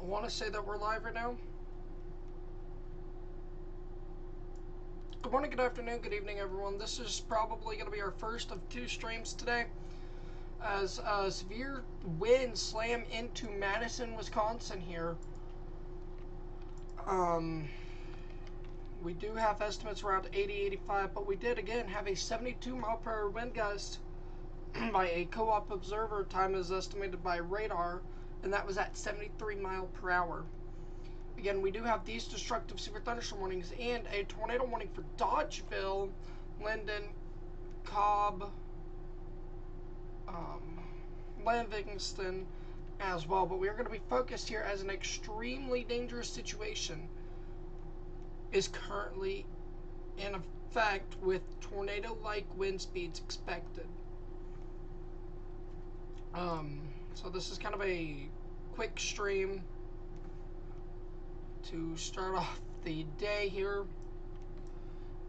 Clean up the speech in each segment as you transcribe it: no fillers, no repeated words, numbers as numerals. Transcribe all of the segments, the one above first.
I want to say that we're live right now. Good morning, good afternoon, good evening, everyone. This is probably going to be our first of 2 streams today, as severe winds slam into Madison, Wisconsin here. We do have estimates around 80-85, but we did again have a 72 mile per hour wind gust by a co-op observer. Time is estimated by radar, and that was at 73 mile per hour. Again, we do have these destructive severe thunderstorm warnings and a tornado warning for Dodgeville, Linden, Cobb, Livingston as well. But we are going to be focused here as an extremely dangerous situation is currently in effect with tornado-like wind speeds expected. So this is kind of a quick stream to start off the day here,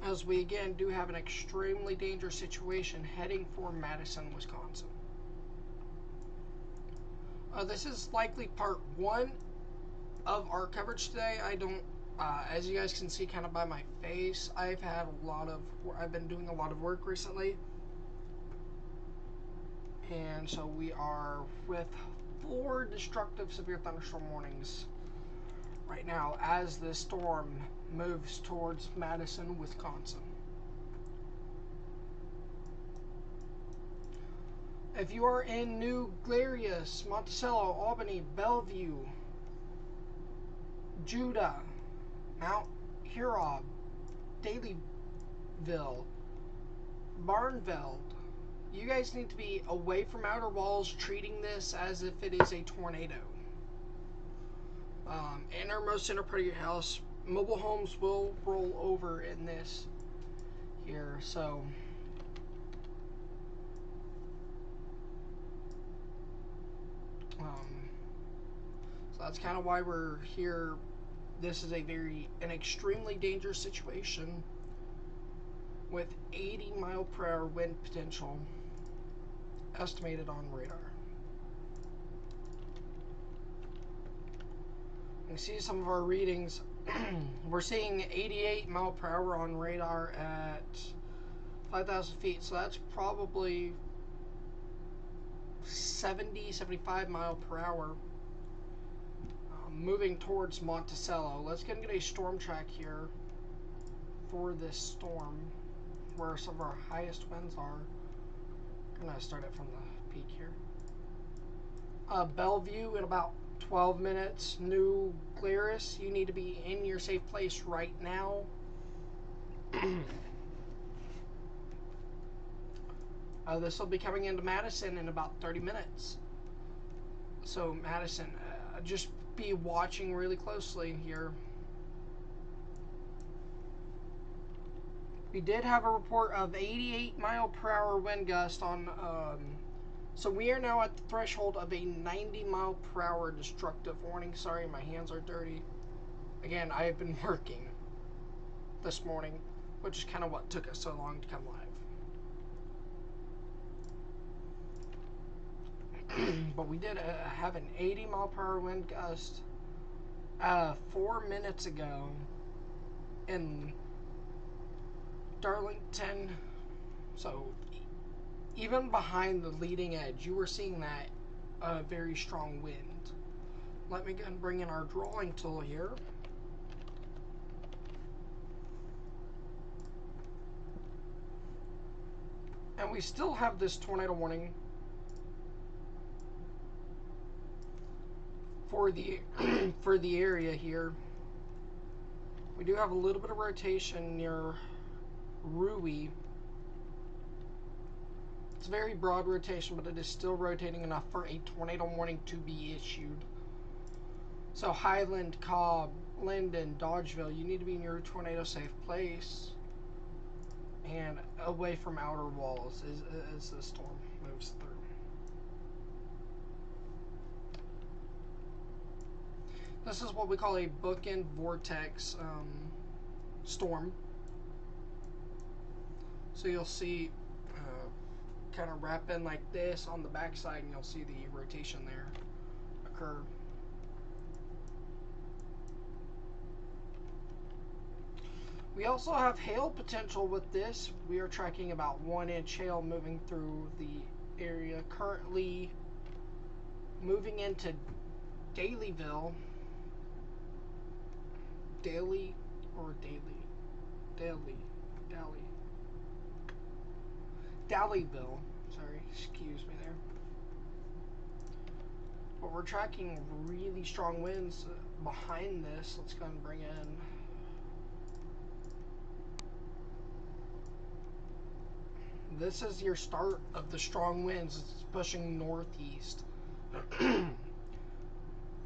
as we again do have an extremely dangerous situation heading for Madison, Wisconsin. This is likely part 1 of our coverage today. I don't, as you guys can see kind of by my face, I've been doing a lot of work recently. And so we are with 4 destructive severe thunderstorm warnings right now as this storm moves towards Madison, Wisconsin. If you are in New Glarus, Monticello, Albany, Bellevue, Judah, Mount Huron, Dalyville, Barnveld, you guys need to be away from outer walls, treating this as if it is a tornado. Innermost inner part of your house, mobile homes will roll over in this here, so that's kind of why we're here. This is an extremely dangerous situation with 80 mile per hour wind potential estimated on radar. You see some of our readings. We're seeing 88 mile per hour on radar at 5,000 feet, so that's probably 75 mile per hour moving towards Monticello. Let's get a storm track here for this storm, where some of our highest winds are. I'm going to start it from the peak here. Bellevue in about 12 minutes. New Glarus, you need to be in your safe place right now. This will be coming into Madison in about 30 minutes. So Madison, just be watching really closely here. We did have a report of 88 mile per hour wind gust on, so we are now at the threshold of a 90 mile per hour destructive warning. Sorry, my hands are dirty. Again, I have been working this morning, which is kind of what took us so long to come live. But we did have an 80 mile per hour wind gust 4 minutes ago in Darlington. So even behind the leading edge, you were seeing that very strong wind. Let me go and bring in our drawing tool here. And we still have this tornado warning for the for the area here. We do have a little bit of rotation near Rui. It's a very broad rotation, but it is still rotating enough for a tornado warning to be issued. So Highland, Cobb, Linden, Dodgeville, you need to be in your tornado safe place and away from outer walls as the storm moves through. This is what we call a bookend vortex storm. So you'll see kind of wrap in like this on the backside, and you'll see the rotation there occur. We also have hail potential with this. We are tracking about 1-inch hail moving through the area. Currently moving into Dalyville. Daly or Daly? Dalyville. Sorry, excuse me there. But we're tracking really strong winds behind this. Let's go and bring in. This is your start of the strong winds. It's pushing northeast.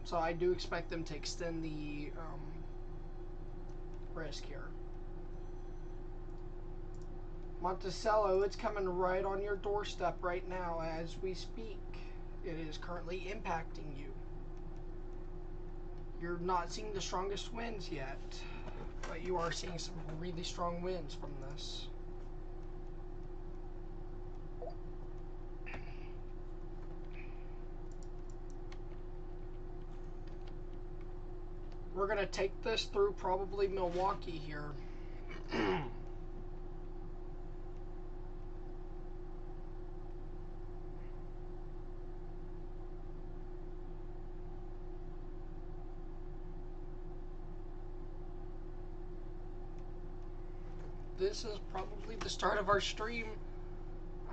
So I do expect them to extend the risk here. Monticello, it's coming right on your doorstep right now as we speak. It is currently impacting you. You're not seeing the strongest winds yet, but you are seeing some really strong winds from this. We're going to take this through probably Milwaukee here. This is probably the start of our stream,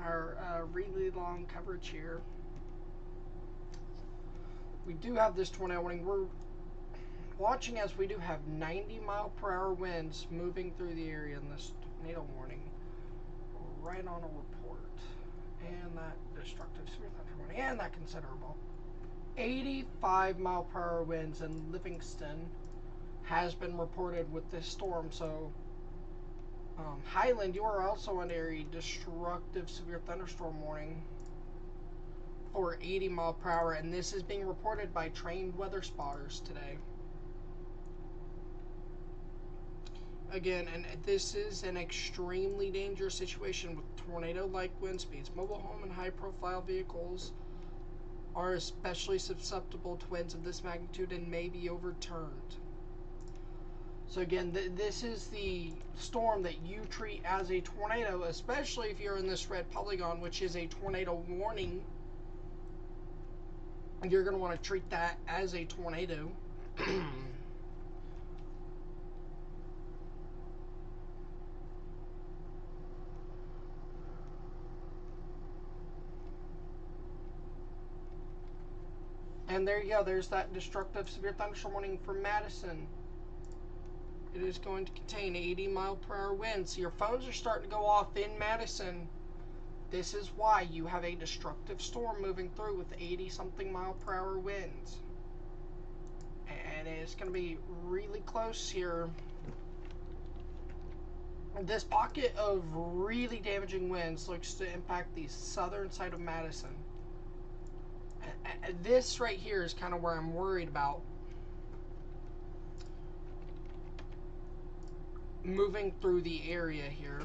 our really long coverage here. We do have this tornado warning. We're watching as we do have 90-mile-per-hour winds moving through the area in this tornado warning. Right on a report. And that destructive severe thunder warning. And that considerable. 85-mile-per-hour winds in Livingston has been reported with this storm. So Highland, you are also under a destructive severe thunderstorm warning for 80 mile per hour, and this is being reported by trained weather spotters today. Again, and this is an extremely dangerous situation with tornado-like wind speeds. Mobile home and high-profile vehicles are especially susceptible to winds of this magnitude and may be overturned. So again, this is the storm that you treat as a tornado, especially if you're in this red polygon, which is a tornado warning. You're going to want to treat that as a tornado. And there you go. There's that destructive severe thunderstorm warning for Madison. It is going to contain 80-mile-per-hour winds. So your phones are starting to go off in Madison. This is why you have a destructive storm moving through with 80-something mile-per-hour winds. And it's going to be really close here. This pocket of really damaging winds looks to impact the southern side of Madison. This right here is kind of where I'm worried about. Moving through the area here.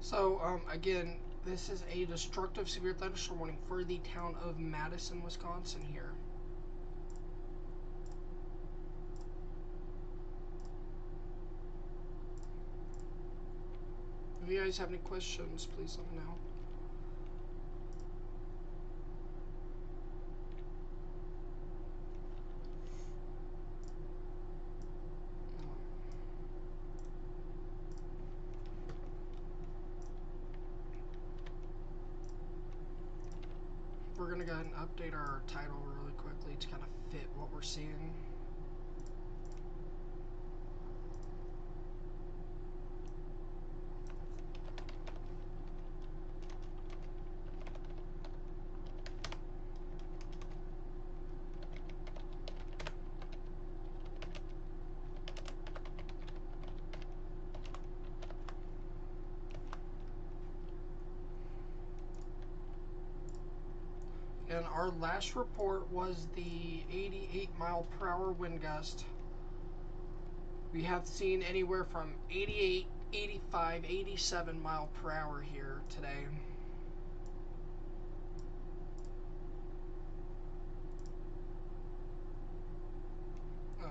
So, again, this is a destructive severe thunderstorm warning for the town of Madison, Wisconsin here. If you guys have any questions, please let me know. We're going to go ahead and update our title really quickly to kind of fit what we're seeing. And our last report was the 88 mile per hour wind gust. We have seen anywhere from 88, 85, 87 mile per hour here today. Oh.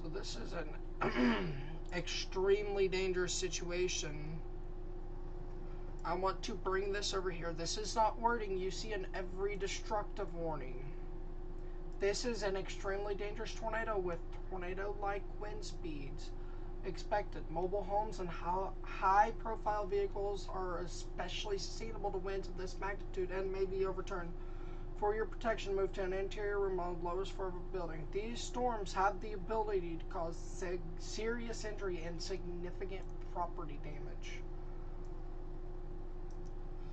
So this is an extremely dangerous situation. I want to bring this over here. This is not wording you see in every destructive warning. This is an extremely dangerous tornado with tornado-like wind speeds expected. Mobile homes and high-profile vehicles are especially susceptible to winds of this magnitude and may be overturned. For your protection, move to an interior room on the lowest floor of a building. These storms have the ability to cause serious injury and significant property damage.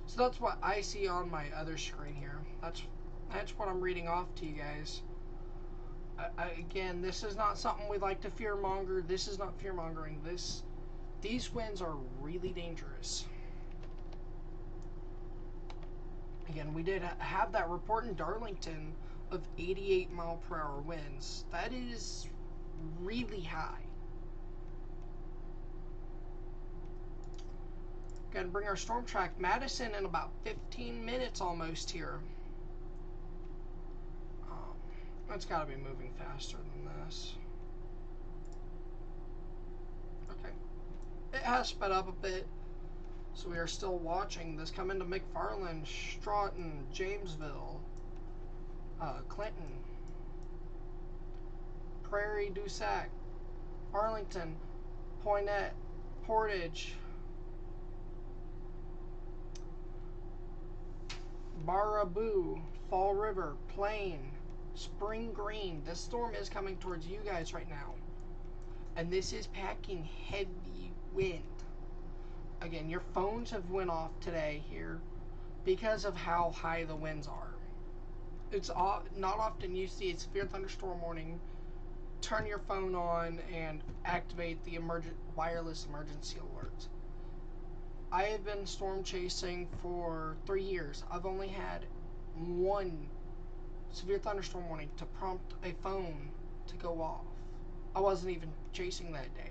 So that's what I see on my other screen here. That's what I'm reading off to you guys. Again, this is not something we like to fearmonger. This is not fearmongering. These winds are really dangerous. Again, we did have that report in Darlington of 88 mile per hour winds. That is really high. Gonna bring our storm track. Madison in about 15 minutes almost here. That's gotta be moving faster than this. Okay. It has sped up a bit. So we are still watching this come into McFarland, Stroughton, Jamesville, Clinton, Prairie du Sac, Arlington, Poinet, Portage, Baraboo, Fall River, Plain, Spring Green. This storm is coming towards you guys right now. And this is packing heavy wind. Again, your phones have went off today here because of how high the winds are. It's not often you see a severe thunderstorm warning, turn your phone on and activate the wireless emergency alert. I have been storm chasing for 3 years. I've only had one severe thunderstorm warning to prompt a phone to go off. I wasn't even chasing that day.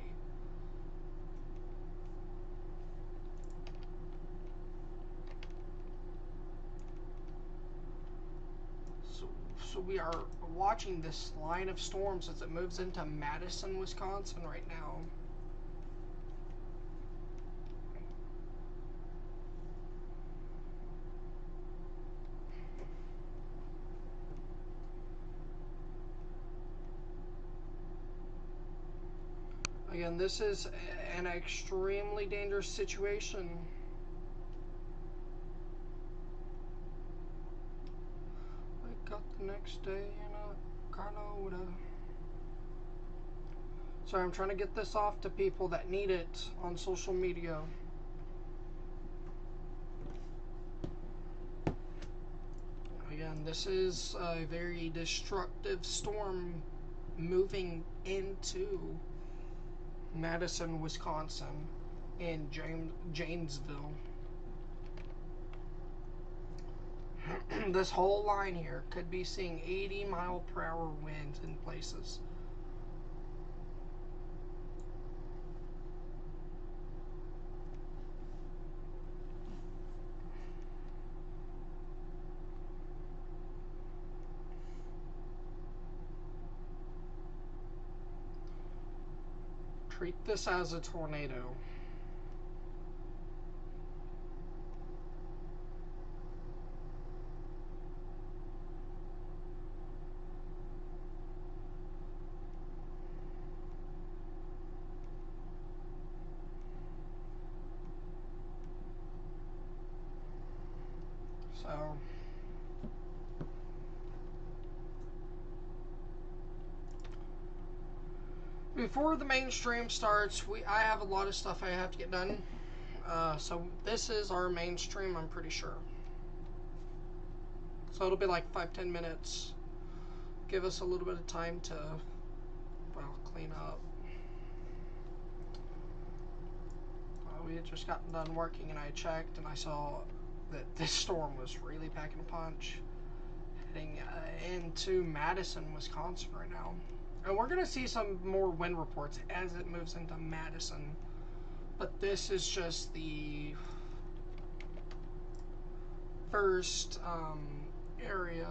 So we are watching this line of storms as it moves into Madison, Wisconsin right now. Again, this is an extremely dangerous situation. Wake up the next day in a carload. Sorry, I'm trying to get this off to people that need it on social media. Again, this is a very destructive storm moving into Madison, Wisconsin, and Janesville. This whole line here could be seeing 80 mile per hour winds in places. treat this as a tornado. So before the mainstream starts, I have a lot of stuff I have to get done. So this is our mainstream, I'm pretty sure. So it'll be like 5-10 minutes. Give us a little bit of time to, well, clean up. We had just gotten done working and I checked and I saw that this storm was really packing a punch. Heading into Madison, Wisconsin right now. And we're going to see some more wind reports as it moves into Madison. But this is just the first area.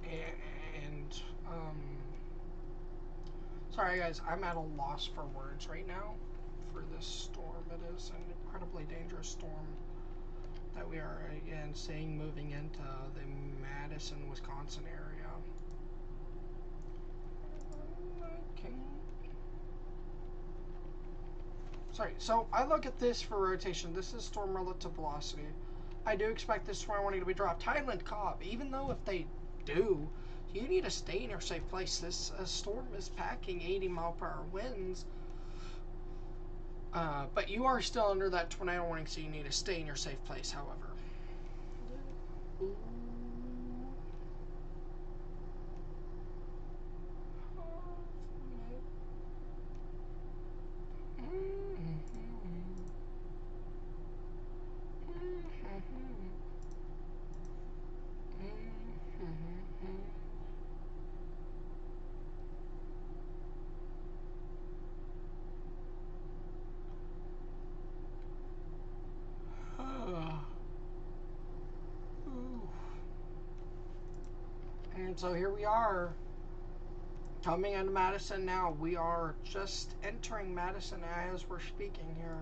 And sorry guys, I'm at a loss for words right now for this storm. It is an incredibly dangerous storm that we are again seeing moving into the Madison, Wisconsin area. Sorry, so I look at this for rotation. This is storm relative velocity. I do expect this tomorrow morning to be dropped. Highland Cobb, even though if they do, you need to stay in your safe place. This storm is packing 80-mile-per-hour winds. But you are still under that tornado warning, so you need to stay in your safe place, however. And so here we are, coming into Madison now. We are just entering Madison as we're speaking here.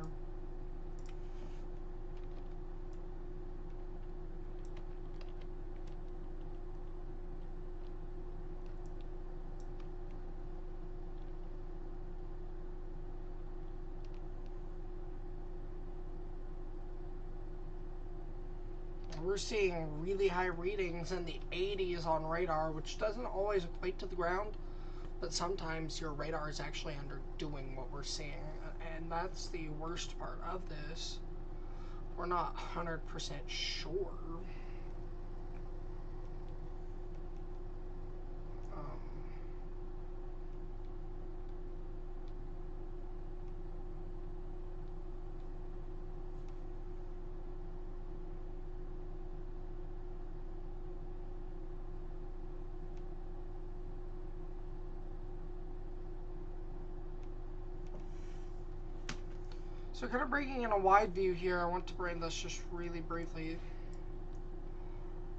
We're seeing really high readings in the 80s on radar, which doesn't always equate to the ground, but sometimes your radar is actually underdoing what we're seeing, and that's the worst part of this. We're not 100% sure. So kind of bringing in a wide view here, I want to bring this just really briefly.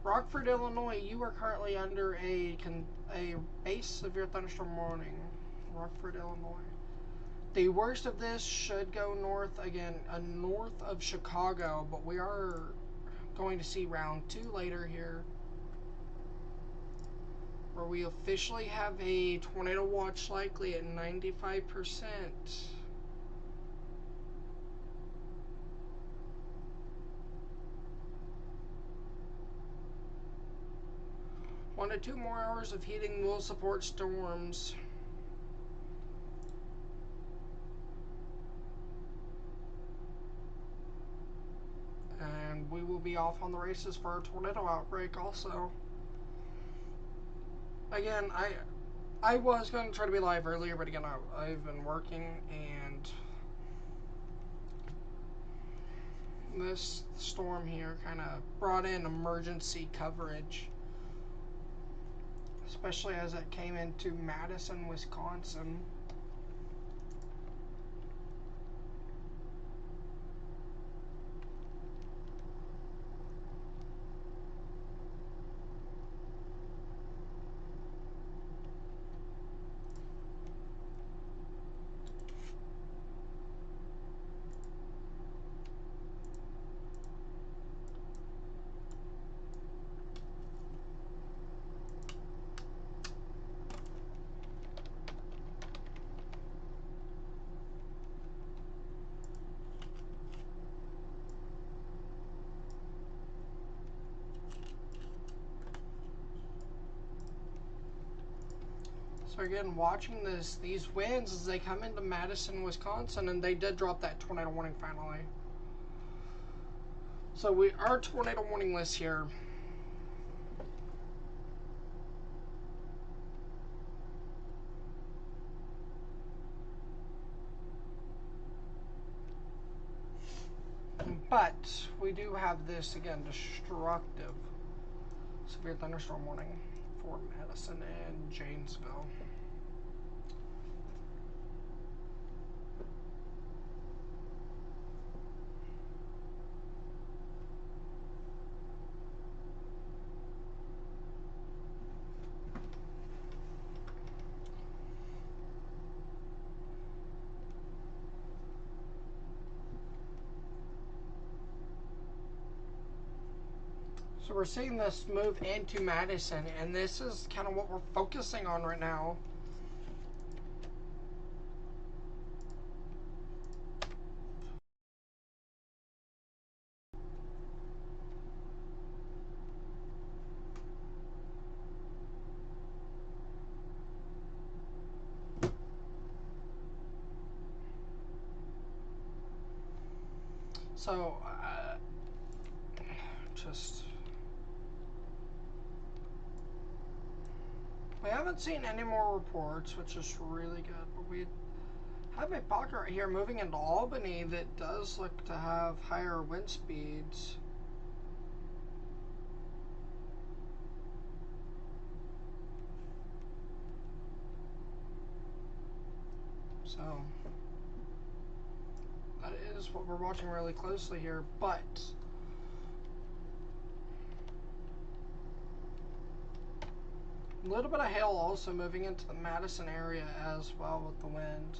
Rockford, Illinois, you are currently under a base severe thunderstorm warning. Rockford, Illinois. The worst of this should go north, again, north of Chicago, but we are going to see round 2 later here, where we officially have a tornado watch likely at 95%. 1 to 2 more hours of heating will support storms. And we will be off on the races for a tornado outbreak also. Again, I was going to try to be live earlier, but again, I've been working, and this storm here kind of brought in emergency coverage. especially as it came into Madison, Wisconsin. So again, watching these winds as they come into Madison, Wisconsin, and they did drop that tornado warning finally. So we are tornado warning list here. But we do have this again, destructive severe thunderstorm warning for Madison and Janesville. So we're seeing this move into Madison, and this is kind of what we're focusing on right now. So, we haven't seen any more reports, which is really good, but we have a pocket right here moving into Albany that does look to have higher wind speeds. So, that is what we're watching really closely here, but a little bit of hail also moving into the Madison area as well with the wind.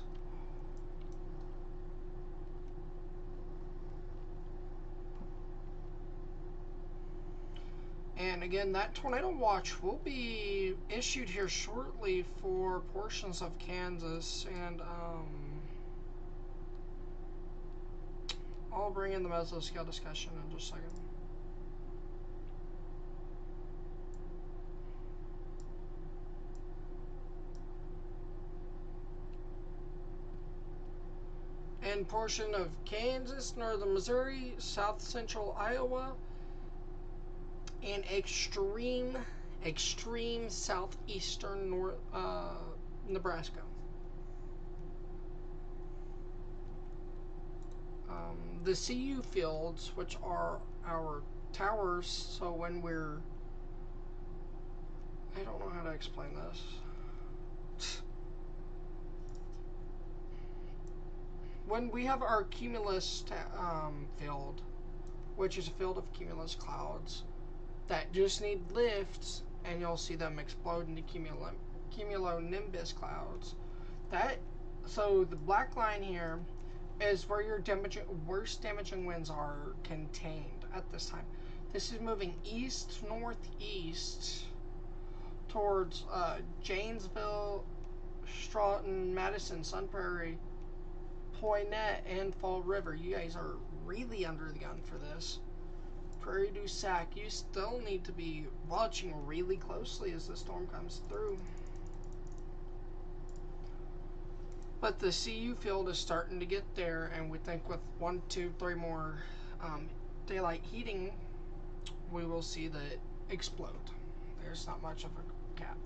And again, that tornado watch will be issued here shortly for portions of Kansas, and I'll bring in the mesoscale discussion in just a second. And portion of Kansas, northern Missouri, south central Iowa, and extreme southeastern Nebraska. The CU fields, which are our towers, so when we're, I don't know how to explain this. When we have our cumulus field, which is a field of cumulus clouds that just need lifts, and you'll see them explode into cumulonimbus clouds. So the black line here is where your worst damaging winds are contained at this time. This is moving east-northeast towards Janesville, Stroughton, Madison, Sun Prairie, Poinet, and Fall River. You guys are really under the gun for this. Prairie du Sac, you still need to be watching really closely as the storm comes through. But the CU field is starting to get there, and we think with 1, 2, 3 more daylight heating, we will see that explode. There's not much of a cap.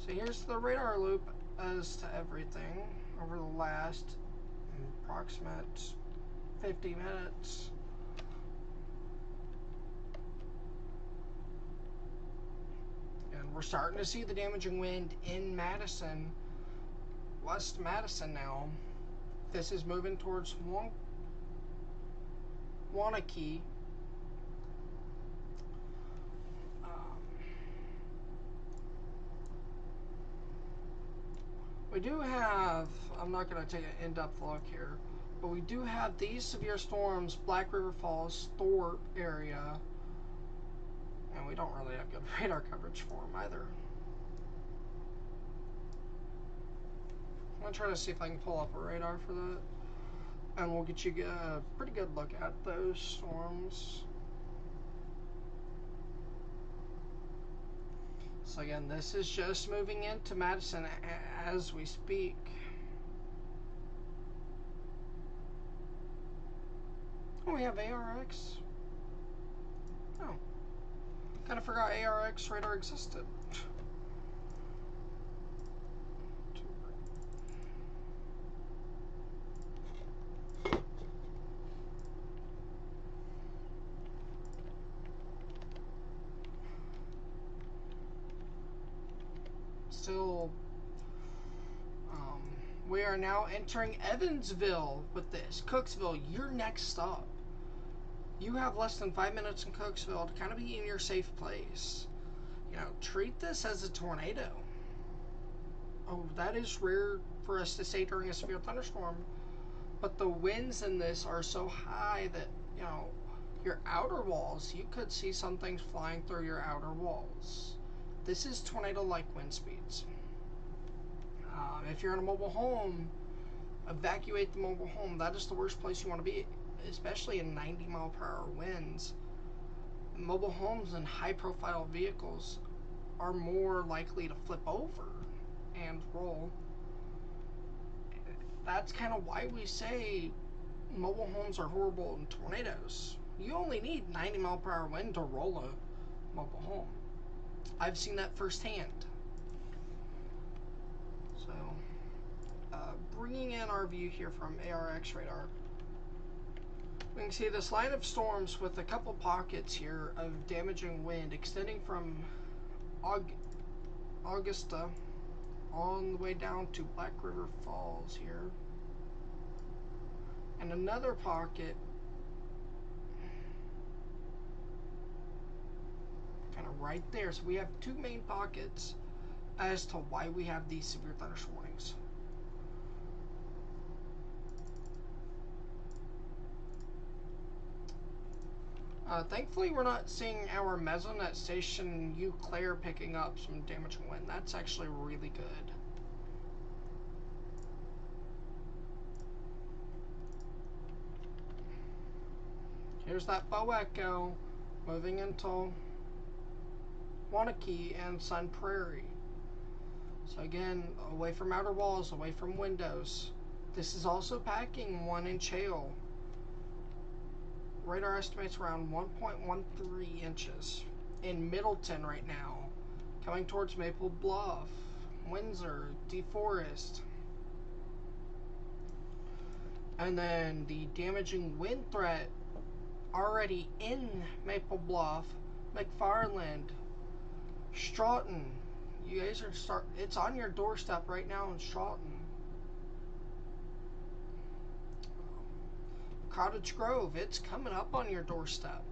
So here's the radar loop as to everything over the last approximate 50 minutes. we're starting to see the damaging wind in Madison, West Madison now. This is moving towards Wanakee. We do have, I'm not going to take an in-depth look here, but we do have these severe storms, Black River Falls, Thorpe area, and we don't really have good radar coverage for them either. I'm going to try to see if I can pull up a radar for that, and we'll get you a pretty good look at those storms. So again, this is just moving into Madison as we speak. Oh, we have ARX. Oh. Kind of forgot ARX radar existed. Still, we are now entering Evansville with this. Cooksville, your next stop. You have less than 5 minutes in Cooksville to kind of be in your safe place. You know, treat this as a tornado. Oh, that is rare for us to say during a severe thunderstorm. But the winds in this are so high that, you know, your outer walls, you could see some things flying through your outer walls. This is tornado-like wind speeds. If you're in a mobile home, evacuate the mobile home. That is the worst place you want to be, especially in 90-mile-per-hour winds. Mobile homes and high-profile vehicles are more likely to flip over and roll. That's kind of why we say mobile homes are horrible in tornadoes. You only need 90-mile-per-hour wind to roll a mobile home. I've seen that firsthand. So, bringing in our view here from ARX radar, we can see this line of storms with a couple pockets here of damaging wind extending from Augusta on the way down to Black River Falls here. And another pocket kind of right there. So we have two main pockets as to why we have these severe thunderstorm warnings. Thankfully, we're not seeing our mesonet station Eau Claire picking up some damaging wind. That's actually really good. Here's that Bow Echo moving into Wanakee and Sun Prairie. So again, away from outer walls, away from windows. This is also packing 1-inch hail. Radar estimates around 1.13 inches in Middleton right now, coming towards Maple Bluff, Windsor, DeForest. And then the damaging wind threat already in Maple Bluff, McFarland, Stroughton. You guys are it's on your doorstep right now in Stroughton. Cottage Grove, it's coming up on your doorstep.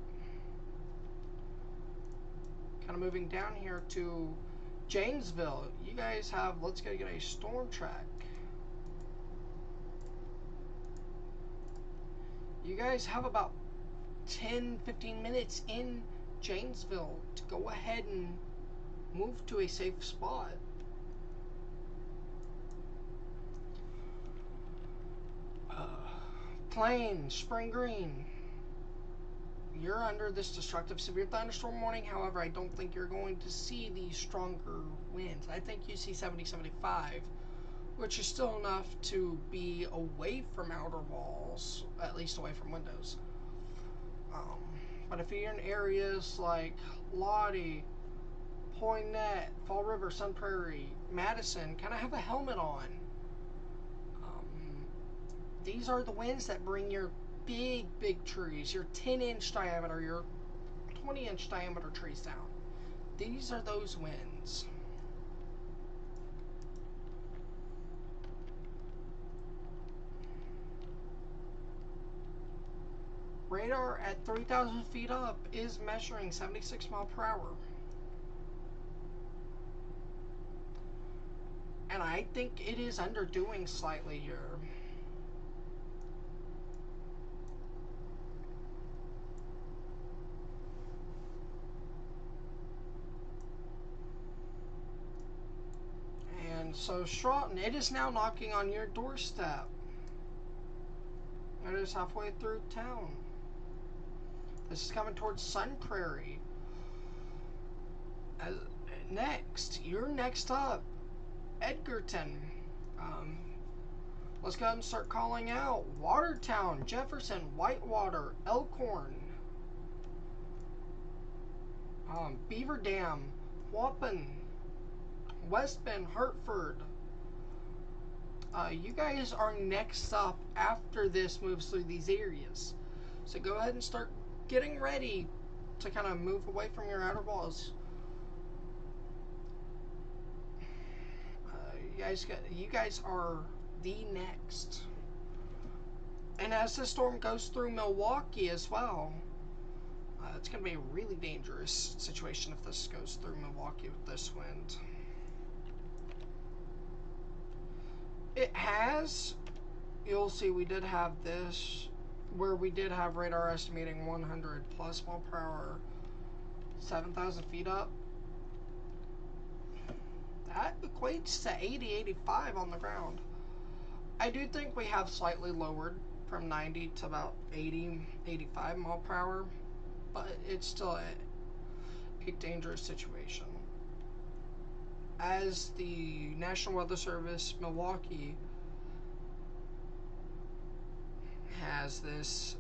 Kind of moving down here to Janesville. You guys have, let's go get a storm track. You guys have about 10-15 minutes in Janesville to go ahead and move to a safe spot. Plain, Spring Green, you're under this destructive severe thunderstorm warning. However, I don't think you're going to see these stronger winds. I think you see 70-75, which is still enough to be away from outer walls, at least away from windows. But if you're in areas like Lottie, Poinet, Fall River, Sun Prairie, Madison, kind of have a helmet on. These are the winds that bring your big trees, your 10-inch diameter, your 20-inch diameter trees down. these are those winds. Radar at 3,000 feet up is measuring 76 mile per hour. And I think it is underdoing slightly here. And so Stroughton, it is now knocking on your doorstep. It is halfway through town. This is coming towards Sun Prairie. Next, you're next up. Edgerton. Let's go ahead and start calling out. Watertown, Jefferson, Whitewater, Elkhorn, Beaver Dam, Waupun, West Bend, Hartford. You guys are next up after this moves through these areas. So go ahead and start getting ready to kind of move away from your outer walls. You guys are the next. And as the storm goes through Milwaukee as well, it's going to be a really dangerous situation if this goes through Milwaukee with this wind. It has, you'll see we did have this, where we did have radar estimating 100 plus mile per hour, 7,000 feet up. That equates to 80, 85 on the ground. I do think we have slightly lowered from 90 to about 80, 85 mile per hour, but it's still a dangerous situation. As the National Weather Service, Milwaukee, has this,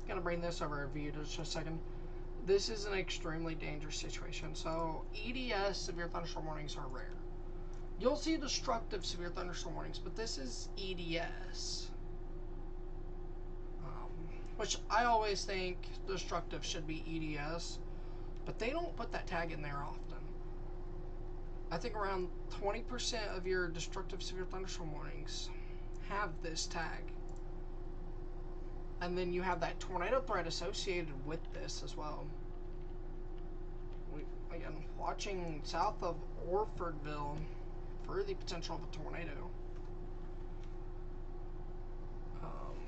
gonna bring this over a view just a second. This is an extremely dangerous situation. So EDS, severe thunderstorm warnings, are rare. You'll see destructive severe thunderstorm warnings, but this is EDS. Which I always think destructive should be EDS, but they don't put that tag in there often. I think around 20% of your destructive severe thunderstorm warnings have this tag. And then you have that tornado threat associated with this as well. Again, watching south of Orfordville for the potential of a tornado.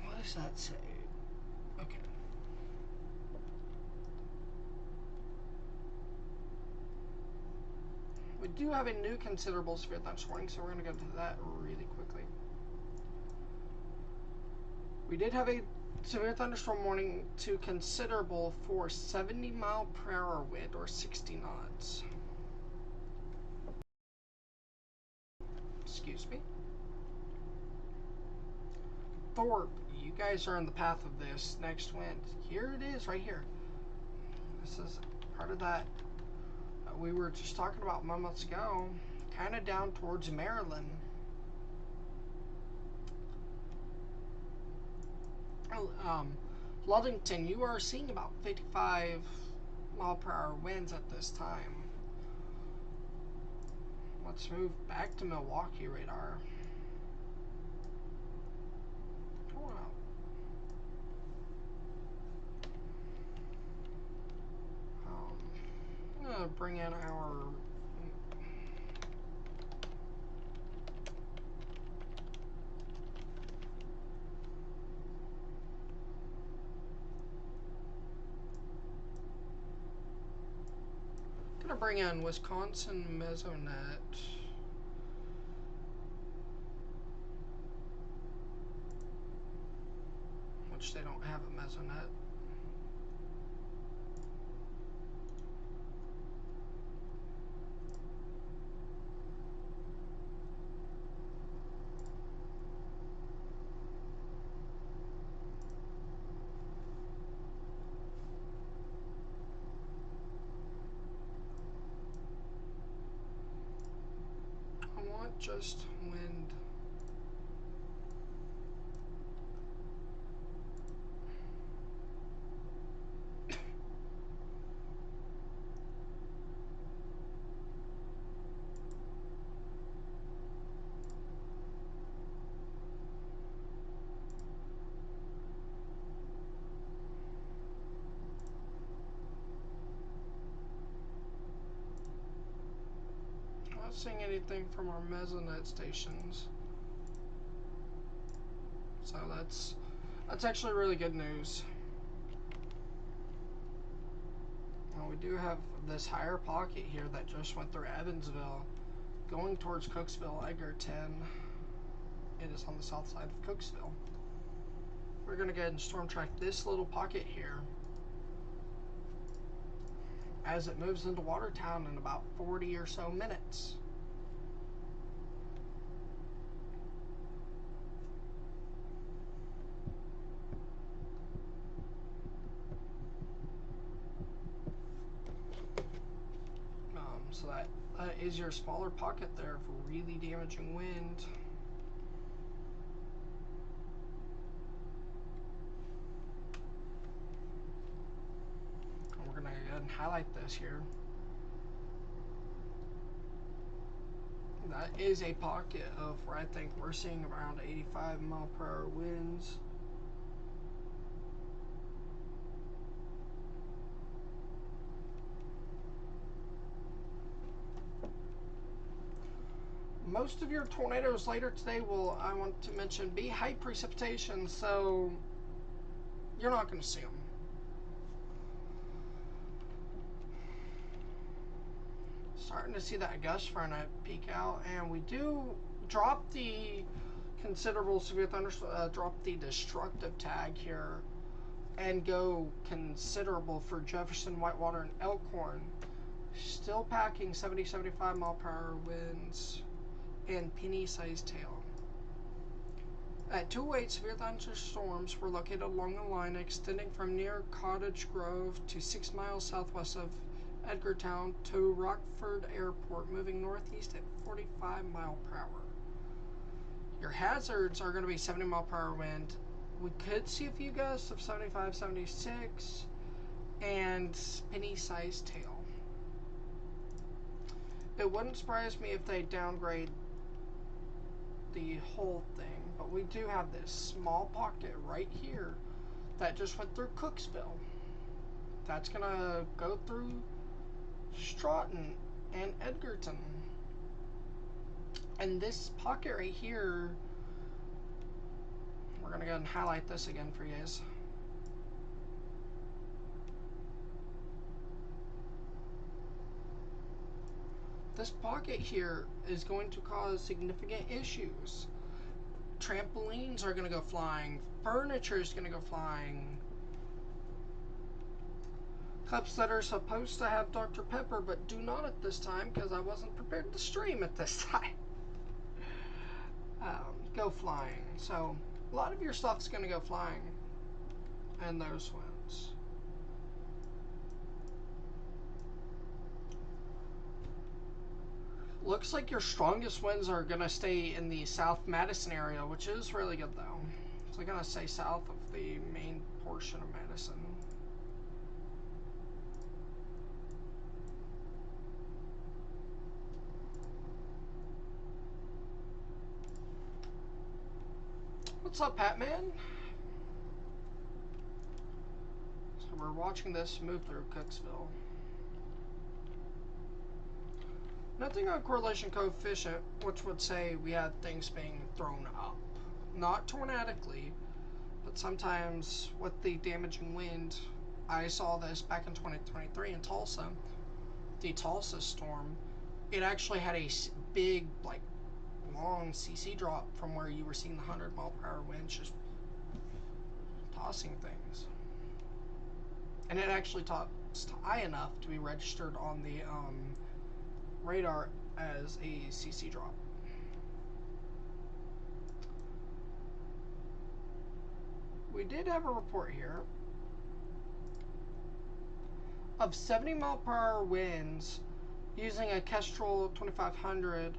What does that say? Okay. We do have a new considerable severe thunderstorm warning, so we're going to go to that really quickly. We did have a severe thunderstorm warning to considerable for 70 mile per hour wind or 60 knots. Excuse me. Thorpe, you guys are in the path of this next wind. Here it is, right here. This is part of that we were just talking about moments ago, kind of down towards Maryland. Ludington, you are seeing about 55 mile per hour winds at this time. Let's move back to Milwaukee radar. Oh, wow. I'm gonna bring in our bring in Wisconsin Mesonet. Which they don't have a Mesonet. Just wind. Not seeing anything from our mesonet stations. So that's actually really good news. Well, we do have this higher pocket here that just went through Evansville, going towards Cooksville, Edgerton. It is on the south side of Cooksville. We're going to go ahead and storm track this little pocket here as it moves into Watertown in about 40 or so minutes. So that is your smaller pocket there for really damaging wind. And we're going to go ahead and highlight this here. That is a pocket of where I think we're seeing around 85 mile per hour winds. Most of your tornadoes later today will, I want to mention, be high precipitation, so you're not going to see them. Starting to see that gust front peek out, and we do drop the considerable severe thunderstorm, drop the destructive tag here, and go considerable for Jefferson, Whitewater, and Elkhorn. Still packing 70-75 mile per hour winds and penny-sized tail. At 208, severe thunderstorms were located along the line extending from near Cottage Grove to 6 miles southwest of Edgartown to Rockford Airport, moving northeast at 45 mile per hour. Your hazards are going to be 70 mile per hour wind. We could see a few gusts of 75, 76, and penny-sized tail. It wouldn't surprise me if they downgrade the whole thing, but we do have this small pocket right here that just went through Cooksville. That's going to go through Stratton and Edgerton. And this pocket right here, we're going to go ahead and highlight this again for you guys. This pocket here is going to cause significant issues. Trampolines are going to go flying. Furniture is going to go flying. Cups that are supposed to have Dr. Pepper but do not at this time because I wasn't prepared to stream at this time. Go flying. So a lot of your stuff's going to go flying in those winds. Looks like your strongest winds are going to stay in the South Madison area, which is really good though. So I'm going to say south of the main portion of Madison. What's up, Patman? So we're watching this move through Cooksville. Nothing on correlation coefficient, which would say we had things being thrown up. Not tornadically, but sometimes with the damaging wind. I saw this back in 2023 in Tulsa. The Tulsa storm, it actually had a big, like, long CC drop from where you were seeing the 100 mile per hour winds just tossing things. And it actually tossed high enough to be registered on the radar as a CC drop. We did have a report here of 70 mile per hour winds using a Kestrel 2500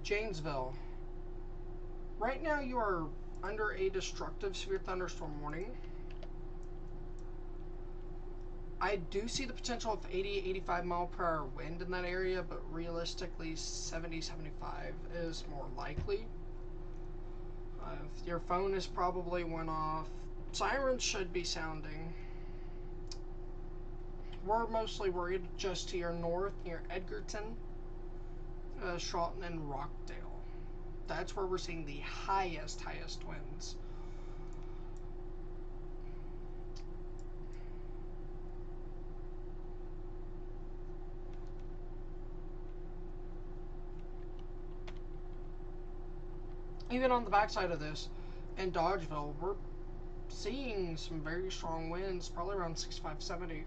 Janesville. Right now you are under a destructive severe thunderstorm warning. I do see the potential of 80-85 mile per hour wind in that area, but realistically 70-75 is more likely. Your phone is probably went off. Sirens should be sounding. We're mostly worried just to your north near Edgerton, Stroughton, and Rockdale. That's where we're seeing the highest winds. Even on the backside of this, in Dodgeville, we're seeing some very strong winds, probably around 65, 70.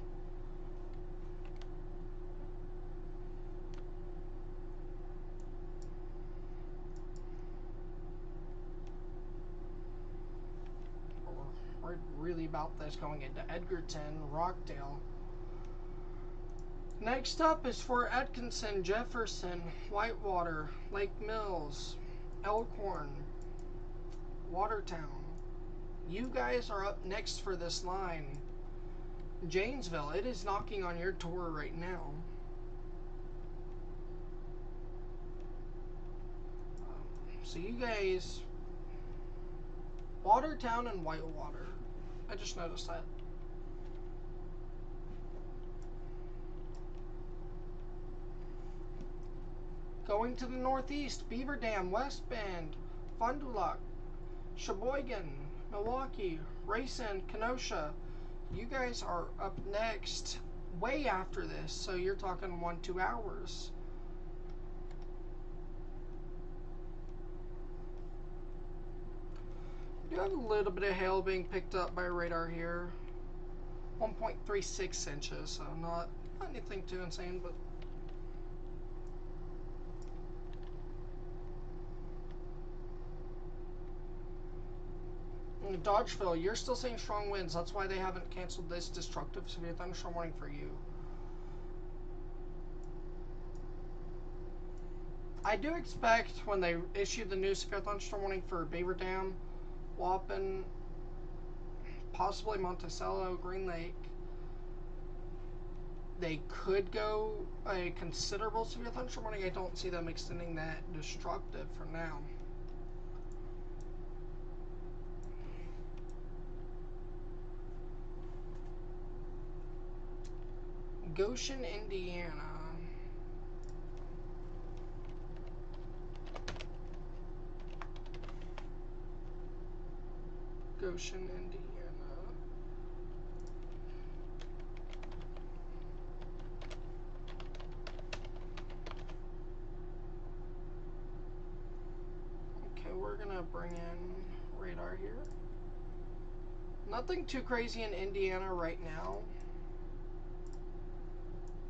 We're really about this going into Edgerton, Rockdale. Next up is Fort Atkinson, Jefferson, Whitewater, Lake Mills, Elkhorn, Watertown. You guys are up next for this line. Janesville, it is knocking on your door right now. So you guys, Watertown and Whitewater. I just noticed that. Going to the northeast, Beaver Dam, West Bend, Fond du Lac, Sheboygan, Milwaukee, Racine, Kenosha. You guys are up next way after this, so you're talking 1-2 hours. We do have a little bit of hail being picked up by radar here. 1.36 inches, so not anything too insane, but in Dodgeville, you're still seeing strong winds. That's why they haven't canceled this destructive severe thunderstorm warning for you. I do expect when they issue the new severe thunderstorm warning for Beaver Dam, Waupun, possibly Monticello, Green Lake, they could go a considerable severe thunderstorm warning. I don't see them extending that destructive for now. Goshen, Indiana. Goshen, Indiana. Okay, we're gonna bring in radar here. Nothing too crazy in Indiana right now.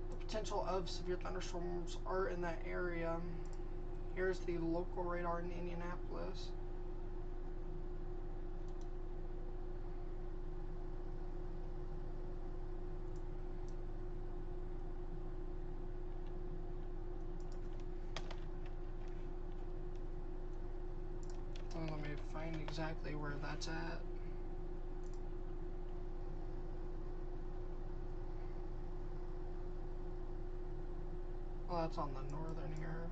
The potential of severe thunderstorms are in that area. Here's the local radar in Indianapolis. Let me find exactly where that's at. Well, that's on the northern here.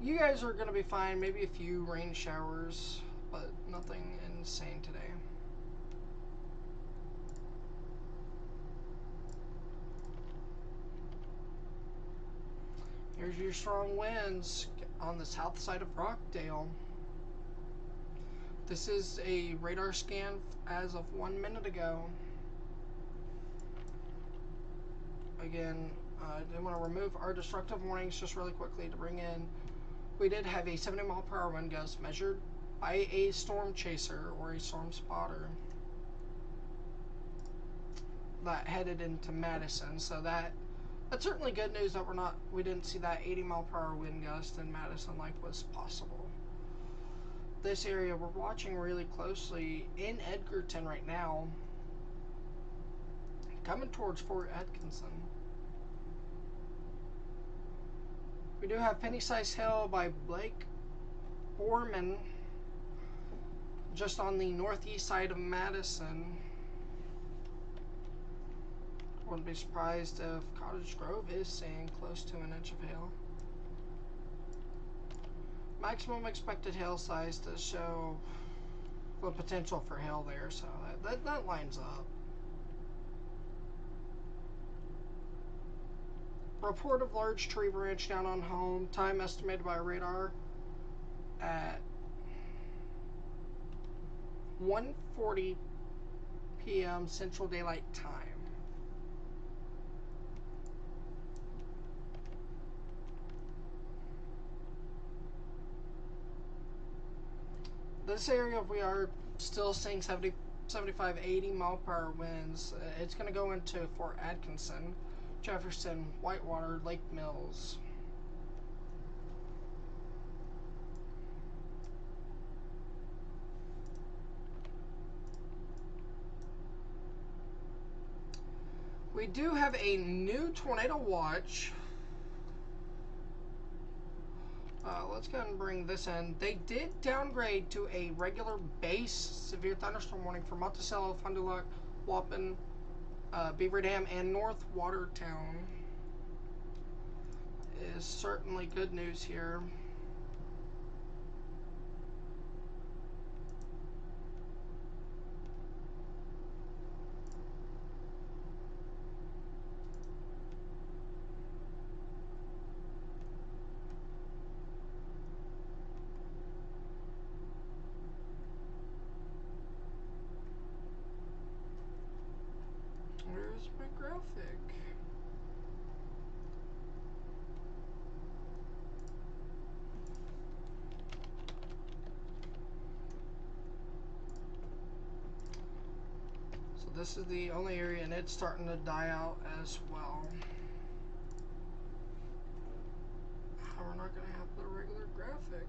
You guys are going to be fine. Maybe a few rain showers, but nothing insane today. Here's your strong winds on the south side of Rockdale. This is a radar scan as of 1 minute ago. Again, I did want to remove our destructive warnings just really quickly to bring in. We did have a 70 mile per hour wind gust measured by a storm chaser or a storm spotter that headed into Madison. So that's certainly good news that we didn't see that 80 mile per hour wind gust in Madison like was possible. This area we're watching really closely in Edgerton right now, coming towards Fort Atkinson. We do have Penny-Size Hill by Blake Borman, just on the northeast side of Madison. Wouldn't be surprised if Cottage Grove is seeing close to an inch of hail. Maximum expected hail size does show the potential for hail there, so that lines up. Report of large tree branch down on home. Time estimated by radar at 1:40 p.m. Central Daylight Time. This area, we are still seeing 70, 75, 80 mile per hour winds. It's going to go into Fort Atkinson, Jefferson, Whitewater, Lake Mills. We do have a new tornado watch. Let's go ahead and bring this in. They did downgrade to a regular base severe thunderstorm warning for Monticello, Fond du Lac, Waupun, Beaver Dam, and North Watertown. Is certainly good news here. Where's my graphic? So this is the only area, and it's starting to die out as well. We're not going to have the regular graphic.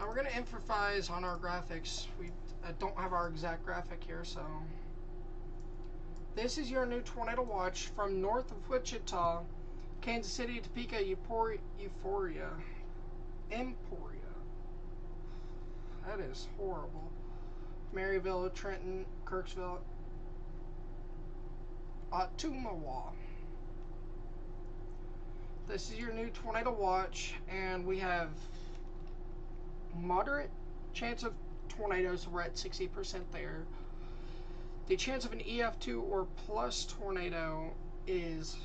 We're going to emphasize on our graphics. We don't have our exact graphic here, so... This is your new tornado watch from north of Wichita, Kansas City, Topeka, Emporia. That is horrible. Maryville, Trenton, Kirksville, Ottumwa. This is your new tornado watch, and we have moderate chance of tornadoes, so we're at 60% there. The chance of an EF2 or plus tornado is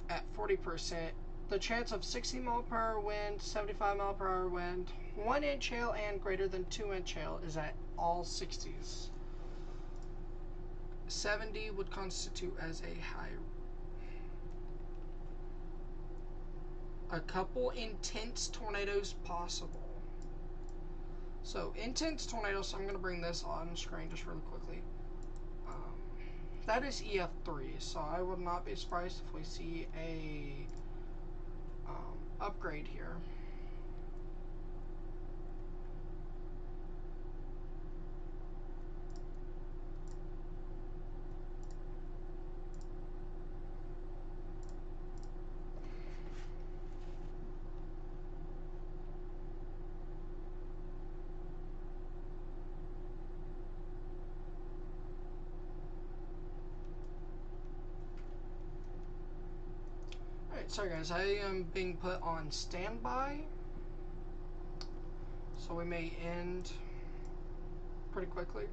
at 40%. The chance of 60 mile per hour wind, 75 mile per hour wind, 1 inch hail, and greater than 2 inch hail is at all 60s. 70 would constitute as a high. A couple intense tornadoes possible. So intense tornadoes, so I'm going to bring this on screen just really quickly. That is EF3, so I would not be surprised if we see a upgrade here. Alright, sorry guys, I am being put on standby, so we may end pretty quickly.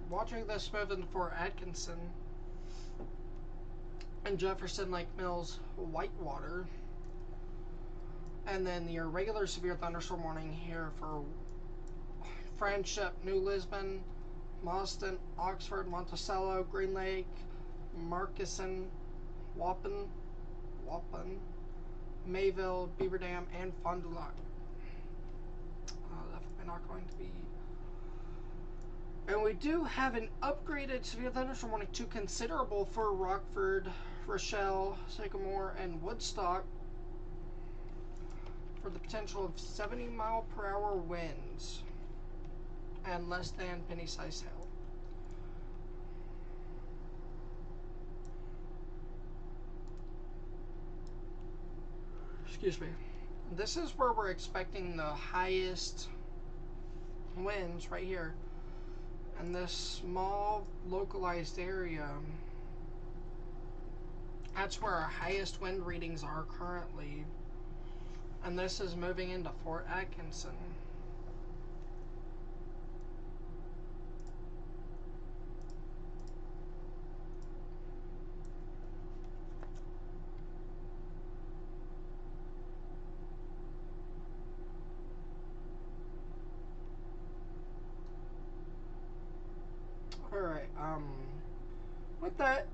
Watching this move in for Atkinson and Jefferson, Lake Mills, Whitewater, and then your regular severe thunderstorm warning here for Friendship, New Lisbon, Mauston, Oxford, Monticello, Green Lake, Markison, Waupun, Mayville, Beaver Dam, and Fond du Lac. Definitely not going to be. And we do have an upgraded severe thunderstorm warning to considerable for Rockford, Rochelle, Sycamore, and Woodstock for the potential of 70 mile per hour winds and less than penny-sized hail. Excuse me. This is where we're expecting the highest winds right here. And this small localized area, that's where our highest wind readings are currently. And this is moving into Fort Atkinson. Alright, with that,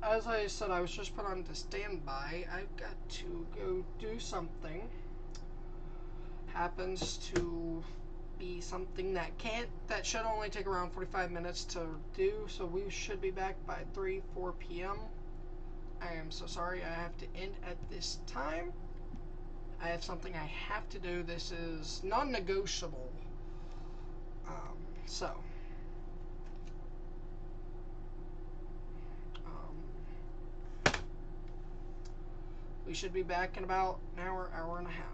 as I said, I was just put on to standby. I've got to go do something. Happens to be something that should only take around 45 minutes to do, so we should be back by 4 p.m. I am so sorry I have to end at this time. I have something I have to do. This is non-negotiable. So we should be back in about an hour, hour and a half.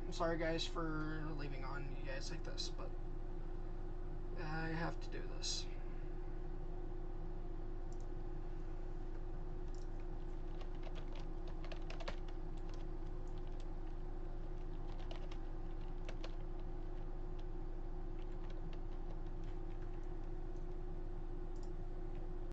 I'm sorry guys for leaving on you guys like this, but I have to do this.